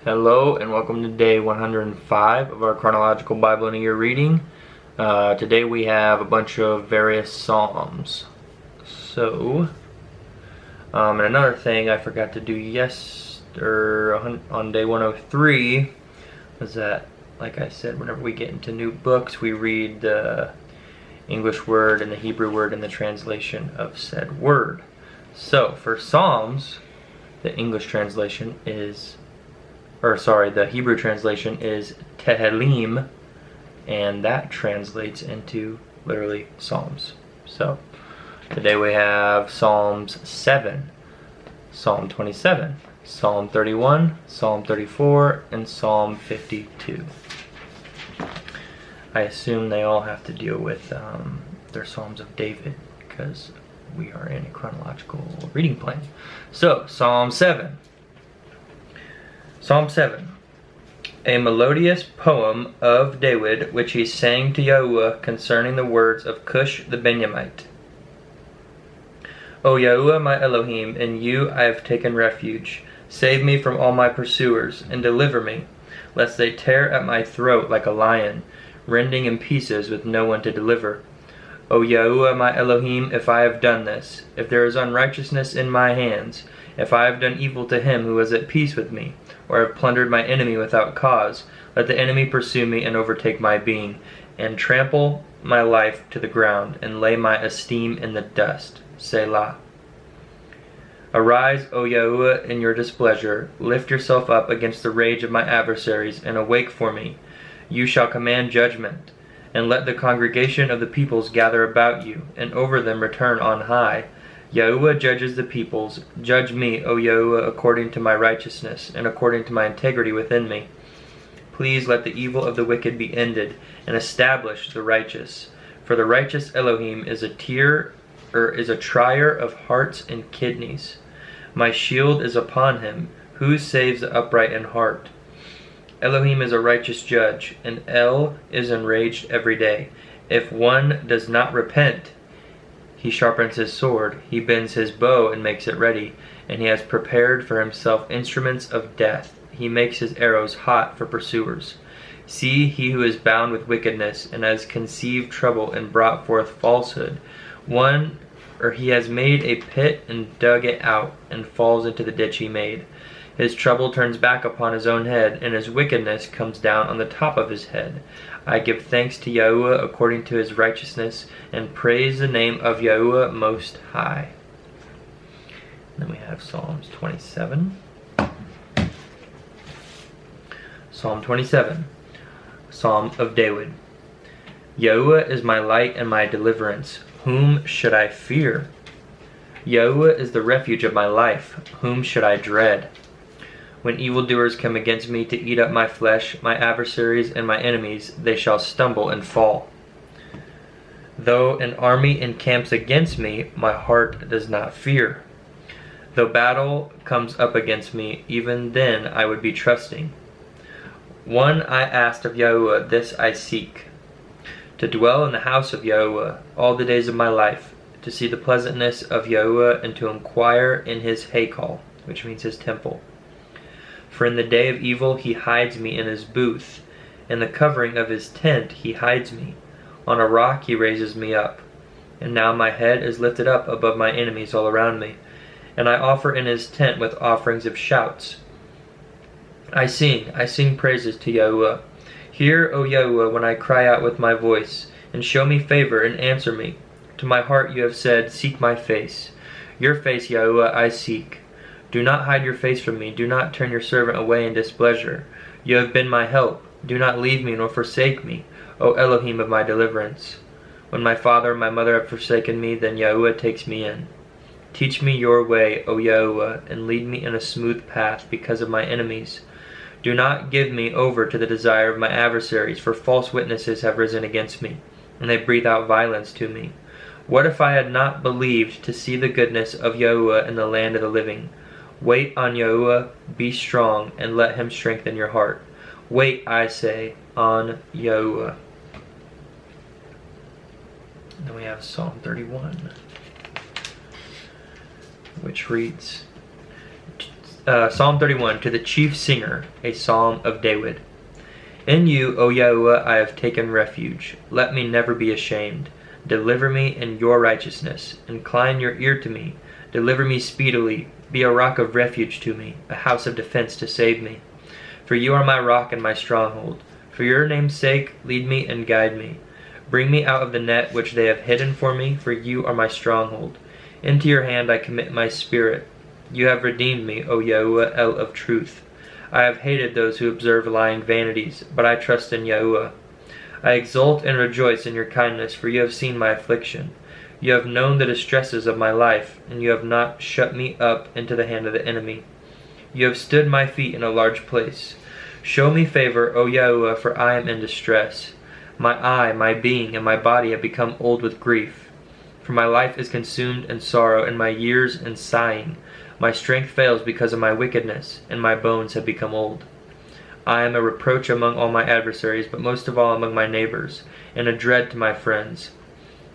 Hello and welcome to day 105 of our Chronological Bible in a Year reading. Today we have a bunch of various Psalms. And another thing I forgot to do on day 103 was that, like I said, whenever we get into new books, we read the English word and the Hebrew word and the translation of said word. So for Psalms, the English translation is the Hebrew translation is Tehillim, and that translates into literally Psalms. So today we have Psalms 7, Psalm 27, Psalm 31, Psalm 34, and Psalm 52. I assume they all have to deal with their Psalms of David, because we are in a chronological reading plan. So, Psalm 7. Psalm 7, a melodious poem of David, which he sang to Yahuwah concerning the words of Cush the Benjamite. O Yahuwah, my Elohim, in you I have taken refuge. Save me from all my pursuers, and deliver me, lest they tear at my throat like a lion, rending in pieces with no one to deliver. O Yahuwah, my Elohim, if I have done this, if there is unrighteousness in my hands, if I have done evil to him who is at peace with me, or have plundered my enemy without cause, let the enemy pursue me and overtake my being, and trample my life to the ground, and lay my esteem in the dust. Selah. Arise, O Yahuwah, in your displeasure. Lift yourself up against the rage of my adversaries, and awake for me. You shall command judgment, and let the congregation of the peoples gather about you, and over them return on high. Yahuwah judges the peoples. Judge me, O Yahuwah, according to my righteousness, and according to my integrity within me. Please let the evil of the wicked be ended, and establish the righteous. For the righteous Elohim is a trier of hearts and kidneys. My shield is upon him, who saves the upright in heart. Elohim is a righteous judge, and El is enraged every day. If one does not repent, he sharpens his sword, he bends his bow and makes it ready, and he has prepared for himself instruments of death. He makes his arrows hot for pursuers. See, he who is bound with wickedness, and has conceived trouble and brought forth falsehood. He has made a pit and dug it out, and falls into the ditch he made. His trouble turns back upon his own head, and his wickedness comes down on the top of his head. I give thanks to Yahuwah according to his righteousness, and praise the name of Yahuwah Most High. And then we have Psalms 27. Psalm 27, Psalm of David. Yahuwah is my light and my deliverance. Whom should I fear? Yahuwah is the refuge of my life. Whom should I dread? When evildoers come against me to eat up my flesh, my adversaries and my enemies, they shall stumble and fall. Though an army encamps against me, my heart does not fear. Though battle comes up against me, even then I would be trusting. One I asked of Yahuwah, this I seek, to dwell in the house of Yahuwah all the days of my life, to see the pleasantness of Yahuwah and to inquire in his Haykal, which means his temple. For in the day of evil he hides me in his booth. In the covering of his tent he hides me. On a rock he raises me up. And now my head is lifted up above my enemies all around me. And I offer in his tent with offerings of shouts. I sing praises to Yahuwah. Hear, O Yahuwah, when I cry out with my voice, and show me favor and answer me. To my heart you have said, seek my face. Your face, Yahuwah, I seek. Do not hide your face from me. Do not turn your servant away in displeasure. You have been my help. Do not leave me nor forsake me, O Elohim of my deliverance. When my father and my mother have forsaken me, then Yahuwah takes me in. Teach me your way, O Yahuwah, and lead me in a smooth path because of my enemies. Do not give me over to the desire of my adversaries, for false witnesses have risen against me, and they breathe out violence to me. What if I had not believed to see the goodness of Yahuwah in the land of the living? Wait on Yahuwah, be strong, and let him strengthen your heart. Wait, I say, on Yahuwah. Then we have Psalm 31, which reads, Psalm 31, to the chief singer, a psalm of David. In you, O Yahuwah, I have taken refuge. Let me never be ashamed. Deliver me in your righteousness. Incline your ear to me. Deliver me speedily. Be a rock of refuge to me, a house of defense to save me. For you are my rock and my stronghold. For your name's sake, lead me and guide me. Bring me out of the net which they have hidden for me, for you are my stronghold. Into your hand I commit my spirit. You have redeemed me, O Yahuwah, El of truth. I have hated those who observe lying vanities, but I trust in Yahuwah. I exult and rejoice in your kindness, for you have seen my affliction. You have known the distresses of my life, and you have not shut me up into the hand of the enemy. You have stood my feet in a large place. Show me favor, O Yahuwah, for I am in distress. My eye, my being, and my body have become old with grief. For my life is consumed in sorrow, and my years in sighing. My strength fails because of my wickedness, and my bones have become old. I am a reproach among all my adversaries, but most of all among my neighbors, and a dread to my friends.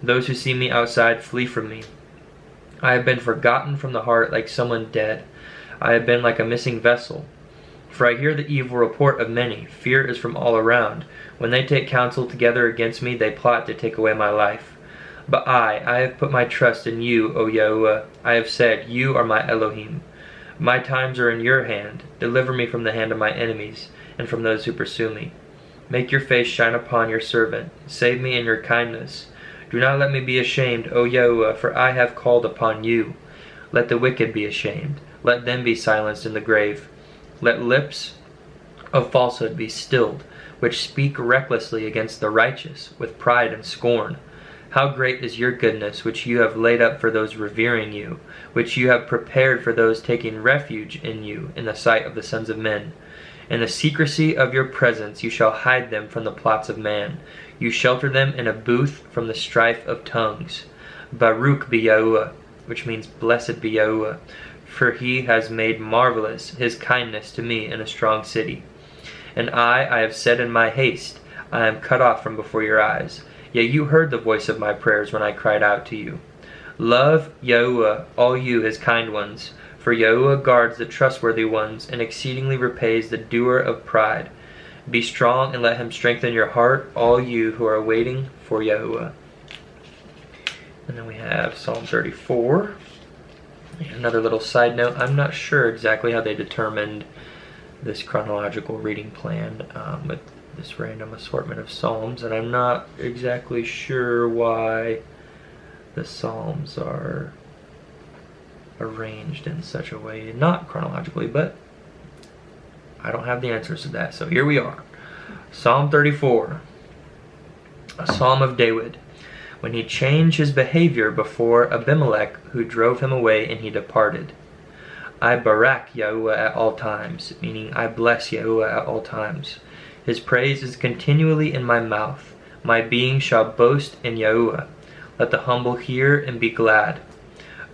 Those who see me outside flee from me. I have been forgotten from the heart like someone dead. I have been like a missing vessel. For I hear the evil report of many. Fear is from all around. When they take counsel together against me, they plot to take away my life. But I have put my trust in you, O Yahuwah. I have said, you are my Elohim. My times are in your hand. Deliver me from the hand of my enemies, and from those who pursue me. Make your face shine upon your servant. Save me in your kindness. Do not let me be ashamed, O Yahuwah, for I have called upon you. Let the wicked be ashamed. Let them be silenced in the grave. Let lips of falsehood be stilled, which speak recklessly against the righteous, with pride and scorn. How great is your goodness, which you have laid up for those revering you, which you have prepared for those taking refuge in you, in the sight of the sons of men. In the secrecy of your presence you shall hide them from the plots of man. You shelter them in a booth from the strife of tongues. Baruch be Yahuwah, which means blessed be Yahuwah, for he has made marvelous his kindness to me in a strong city. And I have said in my haste, I am cut off from before your eyes. Yet you heard the voice of my prayers when I cried out to you. Love Yahuwah, all you his kind ones, for Yahuwah guards the trustworthy ones and exceedingly repays the doer of pride. Be strong and let him strengthen your heart, all you who are waiting for Yahuwah. And then we have Psalm 34. Another little side note, I'm not sure exactly how they determined this chronological reading plan with this random assortment of psalms, and I'm not exactly sure why the psalms are arranged in such a way, not chronologically, but I don't have the answers to that. So here we are. Psalm 34, a psalm of David, when he changed his behavior before Abimelech, who drove him away, and he departed. I barak Yahuwah at all times, meaning I bless Yahuwah at all times. His praise is continually in my mouth. My being shall boast in Yahuwah. Let the humble hear and be glad.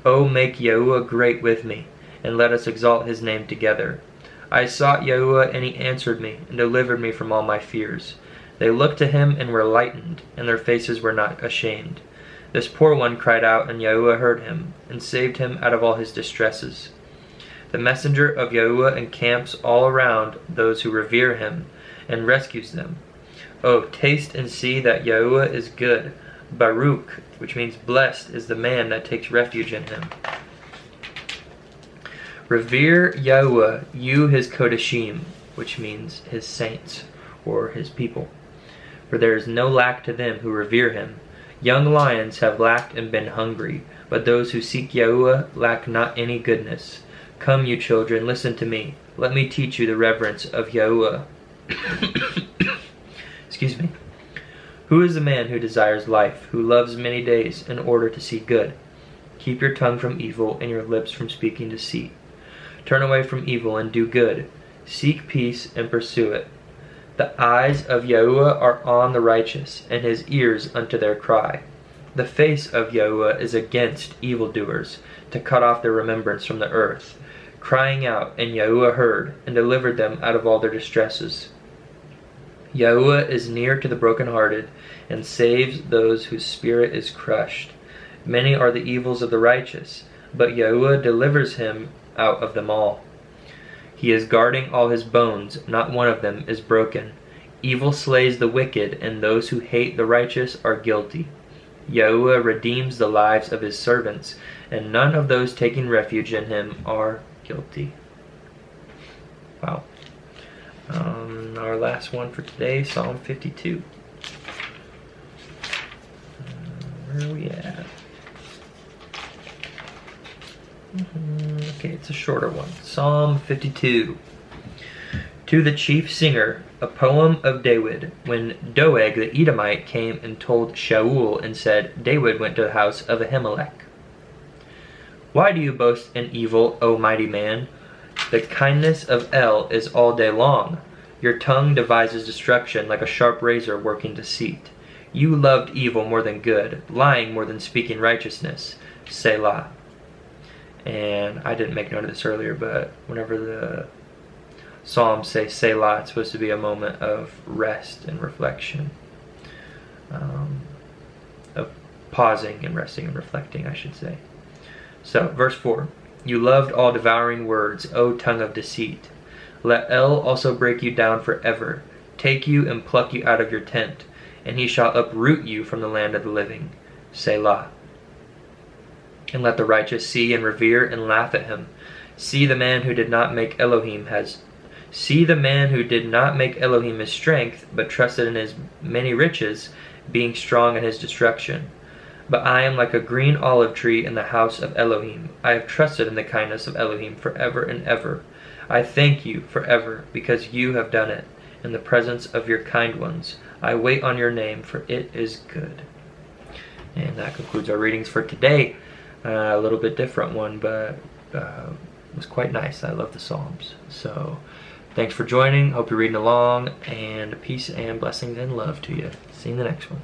O make Yahuwah great with me, and let us exalt his name together. I sought Yahuwah, and he answered me, and delivered me from all my fears. They looked to him and were lightened, and their faces were not ashamed. This poor one cried out, and Yahuwah heard him, and saved him out of all his distresses. The messenger of Yahuwah encamps all around those who revere him, and rescues them. Oh, taste and see that Yahuwah is good. Baruch, which means blessed, is the man that takes refuge in him. Revere Yahuwah, you his Kodashim, which means his saints, or his people. For there is no lack to them who revere him. Young lions have lacked and been hungry, but those who seek Yahuwah lack not any goodness. Come, you children, listen to me. Let me teach you the reverence of Yahuwah. Excuse me. Who is the man who desires life, who loves many days in order to see good? Keep your tongue from evil and your lips from speaking deceit. Turn away from evil and do good. Seek peace and pursue it. The eyes of Yahuwah are on the righteous, and his ears unto their cry. The face of Yahuwah is against evildoers, to cut off their remembrance from the earth. Crying out, and Yahuwah heard, and delivered them out of all their distresses. Yahuwah is near to the brokenhearted, and saves those whose spirit is crushed. Many are the evils of the righteous, but Yahuwah delivers him out of them all. He is guarding all his bones, not one of them is broken. Evil slays the wicked, and those who hate the righteous are guilty. Yahuwah redeems the lives of his servants, and none of those taking refuge in him are guilty. Wow. Our last one for today, Psalm 52. Where are we at? Okay, it's a shorter one. Psalm 52. To the chief singer, a poem of David, when Doeg the Edomite came and told Shaul and said, David went to the house of Ahimelech. Why do you boast in evil, O mighty man? The kindness of El is all day long. Your tongue devises destruction like a sharp razor working deceit. You loved evil more than good, lying more than speaking righteousness. Selah. And I didn't make note of this earlier, but whenever the Psalms say Selah, it's supposed to be a moment of rest and reflection. Of pausing and resting and reflecting, I should say. So, verse 4. You loved all devouring words, O tongue of deceit. Let El also break you down forever, take you and pluck you out of your tent, and he shall uproot you from the land of the living. Selah. And let the righteous see and revere and laugh at him. See the man who did not make Elohim his strength, but trusted in his many riches, being strong in his destruction. But I am like a green olive tree in the house of Elohim. I have trusted in the kindness of Elohim forever and ever. I thank you forever, because you have done it. In the presence of your kind ones, I wait on your name, for it is good. And that concludes our readings for today. A little bit different one, but it was quite nice. I love the Psalms. So thanks for joining. Hope you're reading along, and peace and blessings and love to you. See you in the next one.